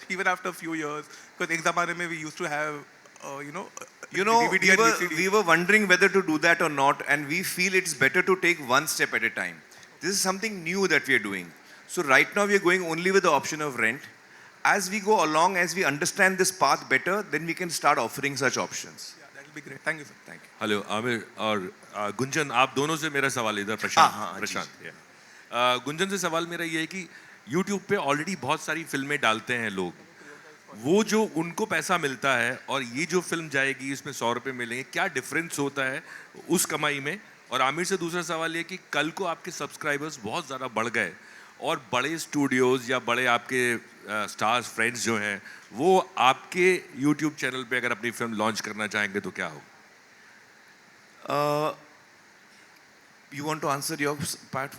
even after a few years. Because ek zamane mein we used to have, we DVD and were, VCD. we were wondering whether to do that or not, and we feel it's better to take one step at a time. This is something new that we are doing. So right now we are going only with the option of rent. As we go along, as we understand this path better, then we can start offering such options. Yeah, that will be great. Thank you, sir. Thank you. Hello Aamir और गुंजन, आप दोनों से मेरा सवाल इधर हाँ, प्रशांत गुंजन से सवाल मेरा ये है कि YouTube पे ऑलरेडी बहुत सारी फिल्में डालते हैं लोग, वो जो उनको पैसा मिलता है और ये जो फिल्म जाएगी इसमें 100 रुपये मिलेंगे, क्या डिफरेंस होता है उस कमाई में? और आमिर से दूसरा सवाल ये कि कल को आपके सब्सक्राइबर्स बहुत ज़्यादा बढ़ गए और बड़े स्टूडियोज़ या बड़े आपके स्टार्स फ्रेंड्स जो हैं वो आपके YouTube चैनल पे अगर अपनी फिल्म लॉन्च करना चाहेंगे तो क्या हो? You want to answer your part?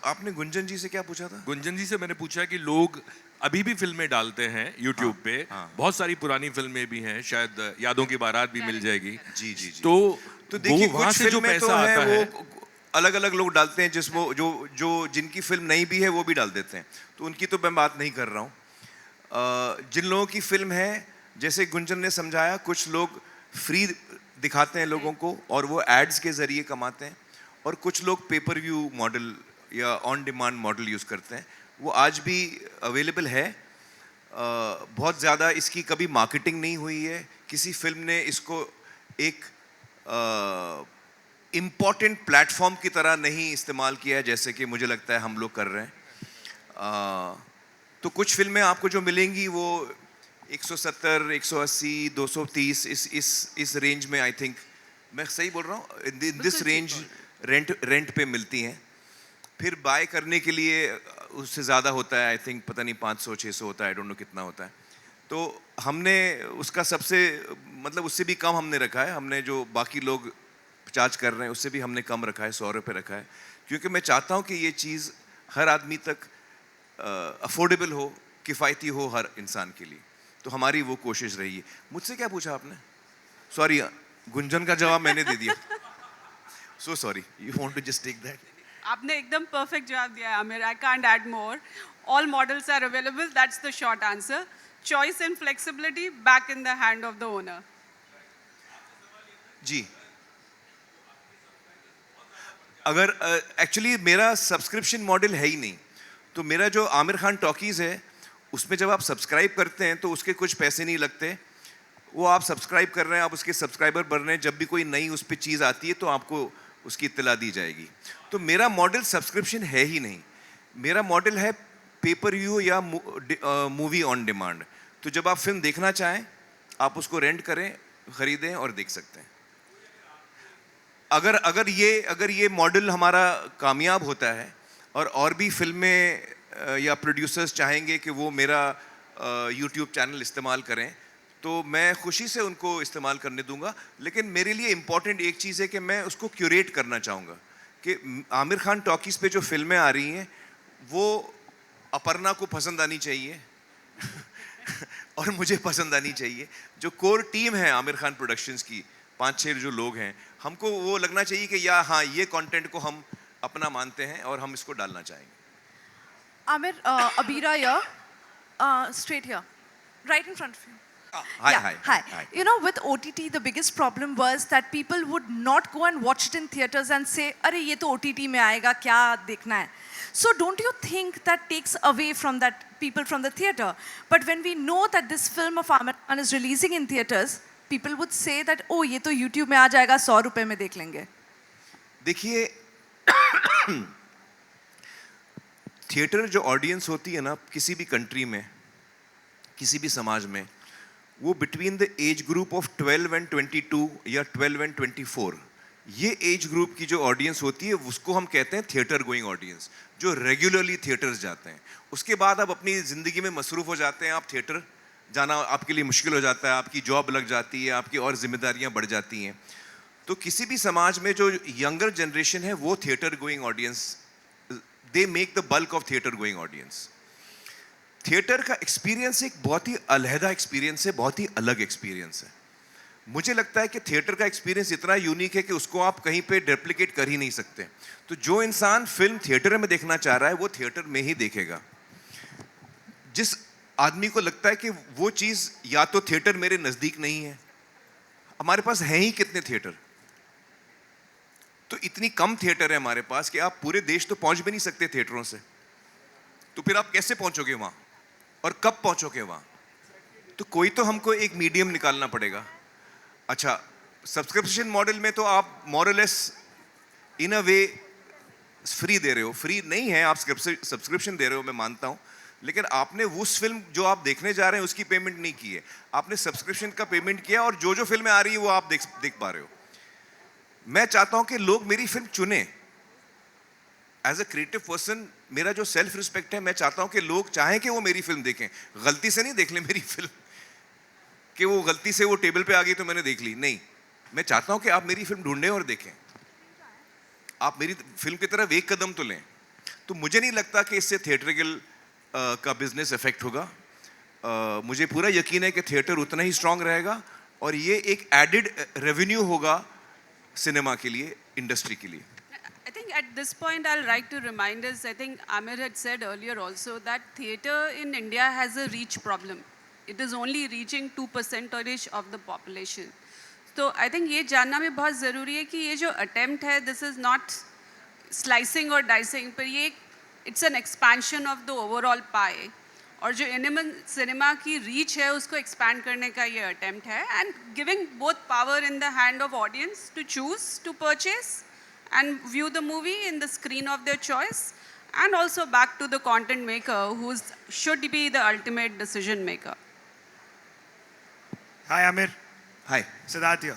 आपने गुंजन जी से क्या पूछा था? गुंजन जी से मैंने पूछा कि लोग अभी भी फिल्में डालते हैं YouTube पे, बहुत सारी पुरानी फिल्में भी हैं, शायद यादों की बारात भी मिल जाएगी। जी। तो देखिए, वहाँ कुछ से जो फिल्में पैसा तो आता है वो अलग-अलग लोग डालते हैं, जो जिनकी फिल्म नहीं भी है वो भी डाल देते हैं, तो उनकी तो मैं बात नहीं कर रहा हूँ। जिन लोगों की फिल्म है, जैसे गुंजन ने समझाया, कुछ लोग फ्री दिखाते हैं लोगों को और वो एड्स के जरिए कमाते हैं, और कुछ लोग पेपर व्यू मॉडल या ऑन डिमांड मॉडल यूज़ करते हैं। वो आज भी अवेलेबल है। बहुत ज़्यादा इसकी कभी मार्केटिंग नहीं हुई है, किसी फिल्म ने इसको एक इम्पॉर्टेंट प्लेटफॉर्म की तरह नहीं इस्तेमाल किया है, जैसे कि मुझे लगता है हम लोग कर रहे हैं। तो कुछ फिल्में आपको जो मिलेंगी वो 170, 180, 230 इस रेंज में, आई थिंक मैं सही बोल रहा हूँ, इन दिस रेंज रेंट पे मिलती हैं। फिर बाय करने के लिए उससे ज़्यादा होता है, आई थिंक पता नहीं 500-600 होता है, आई डोंट नो कितना होता है। तो हमने उसका सबसे मतलब उससे भी कम हमने रखा है। हमने जो बाकी लोग चार्ज कर रहे हैं उससे भी हमने कम रखा है, 100 रुपये रखा है, क्योंकि मैं चाहता हूँ कि ये चीज़ हर आदमी तक अफोर्डेबल हो, किफ़ायती हो हर इंसान के लिए। तो हमारी वो कोशिश रही है। मुझसे क्या पूछा आपने? सॉरी, गुंजन का जवाब मैंने दे दिया। So sorry. You want to just take that? आपने एकदम perfect जवाब दिया है Aamir. I can't add more. All models are available. That's the short answer. Choice and flexibility back in the hand of the owner. जी. अगर actually मेरा subscription model है ही नहीं, तो मेरा जो आमिर खान टॉकीज़ है उसमें जब आप सब्सक्राइब करते हैं तो उसके कुछ पैसे नहीं लगते। वो आप सब्सक्राइब कर रहे हैं, आप उसके सब्सक्राइबर बढ़ रहे हैं, जब भी कोई नई उस पर चीज़ आती है तो आपको उसकी इत्तला दी जाएगी। तो मेरा मॉडल सब्सक्रिप्शन है ही नहीं, मेरा मॉडल है पेपर व्यू या मूवी ऑन डिमांड। तो जब आप फिल्म देखना चाहें आप उसको रेंट करें, ख़रीदें और देख सकते हैं। अगर ये मॉडल हमारा कामयाब होता है और भी फिल्में या प्रोड्यूसर्स चाहेंगे कि वो मेरा यूट्यूब चैनल इस्तेमाल करें, तो मैं खुशी से उनको इस्तेमाल करने दूंगा। लेकिन मेरे लिए इम्पॉर्टेंट एक चीज़ है कि मैं उसको क्यूरेट करना चाहूँगा कि आमिर खान टॉकीज़ पे जो फिल्में आ रही हैं वो अपर्णा को पसंद आनी चाहिए और मुझे पसंद आनी चाहिए। जो कोर टीम है आमिर खान प्रोडक्शंस की, 5-6 जो लोग हैं, हमको वो लगना चाहिए कि हाँ, ये कंटेंट को हम अपना मानते हैं और हम इसको डालना चाहेंगे। Amir, Abira here, straight here, right in front of you. Hi. You know, with OTT, the biggest problem was that people would not go and watch it in theaters and say, "अरे ये तो OTT में आएगा, क्या देखना है?" So don't you think that takes away from that people from the theater? But when we know that this film of Amir Khan is releasing in theaters, people would say that, "Oh, ये तो YouTube में आ जाएगा, 100 रुपए में देख लेंगे." देखिए, theatre जो ऑडियंस होती है ना किसी भी कंट्री में, किसी भी समाज में, वो between the age group of 12 and 22 या 12 and 24, ये एज ग्रुप की जो ऑडियंस होती है उसको हम कहते हैं थिएटर गोइंग ऑडियंस, जो रेगुलरली थिएटर्स जाते हैं। उसके बाद आप अपनी ज़िंदगी में मसरूफ़ हो जाते हैं, आप थिएटर जाना आपके लिए मुश्किल हो जाता है, आपकी जॉब लग जाती है, आपकी और जिम्मेदारियां बढ़ जाती हैं। तो किसी भी समाज में जो यंगर जनरेशन है वो theatre going audience, they make the bulk of theatre going audience. Theatre का एक्सपीरियंस एक बहुत ही अलहदा एक्सपीरियंस है, बहुत ही अलग एक्सपीरियंस है। मुझे लगता है कि थिएटर का एक्सपीरियंस इतना यूनिक है कि उसको आप कहीं पे रेप्लिकेट कर ही नहीं सकते। तो जो इंसान फिल्म थिएटर में देखना चाह रहा है वो थिएटर में ही देखेगा। जिस आदमी को लगता है कि वो चीज़ या तो थिएटर मेरे नज़दीक नहीं है, हमारे पास हैं ही कितने थिएटर, तो इतनी कम थिएटर है हमारे पास कि आप पूरे देश तो पहुंच भी नहीं सकते थिएटरों से, तो फिर आप कैसे पहुंचोगे वहां और कब पहुंचोगे वहां? तो कोई तो हमको एक मीडियम निकालना पड़ेगा। अच्छा, सब्सक्रिप्शन मॉडल में तो आप मोरलेस इन अ वे फ्री दे रहे हो, फ्री नहीं है, आप सब्सक्रिप्शन दे रहे हो, मैं मानता हूं, लेकिन आपने उस फिल्म जो आप देखने जा रहे हैं उसकी पेमेंट नहीं की है, आपने सब्सक्रिप्शन का पेमेंट किया और जो जो फिल्में आ रही है वो आप देख पा रहे हो। मैं चाहता हूं कि लोग मेरी फिल्म चुने। एज अ क्रिएटिव पर्सन मेरा जो सेल्फ रिस्पेक्ट है, मैं चाहता हूं कि लोग चाहें कि वो मेरी फिल्म देखें, गलती से नहीं देख लें मेरी फिल्म कि वो गलती से वो टेबल पे आ गई तो मैंने देख ली, नहीं, मैं चाहता हूं कि आप मेरी फिल्म ढूंढें और देखें, आप मेरी फिल्म की तरफ एक कदम तो लें। तो मुझे नहीं लगता कि इससे थिएट्रिकल का बिजनेस इफेक्ट होगा। मुझे पूरा यकीन है कि थिएटर उतना ही स्ट्रांग रहेगा और ये एक एडेड रेवेन्यू होगा सिनेमा के लिए, इंडस्ट्री के लिए। I think at this point I'll like to remind us, I think Amir had said earlier also that theatre in India has a reach problem. It is only reaching 2% of the population. So I think ये जानना में बहुत ज़रूरी है कि ये जो attempt है, this is not slicing or dicing, पर ये it's an expansion of the overall pie. और जो सिनेमा की रीच है उसको एक्सपैंड करने का ये अटेम्प्ट है, and giving both power in the hand of audience to choose to purchase and view the movie in the screen of their choice, and also back to the content maker who should be the ultimate decision maker. Hi Amir, Hi. Siddharth here.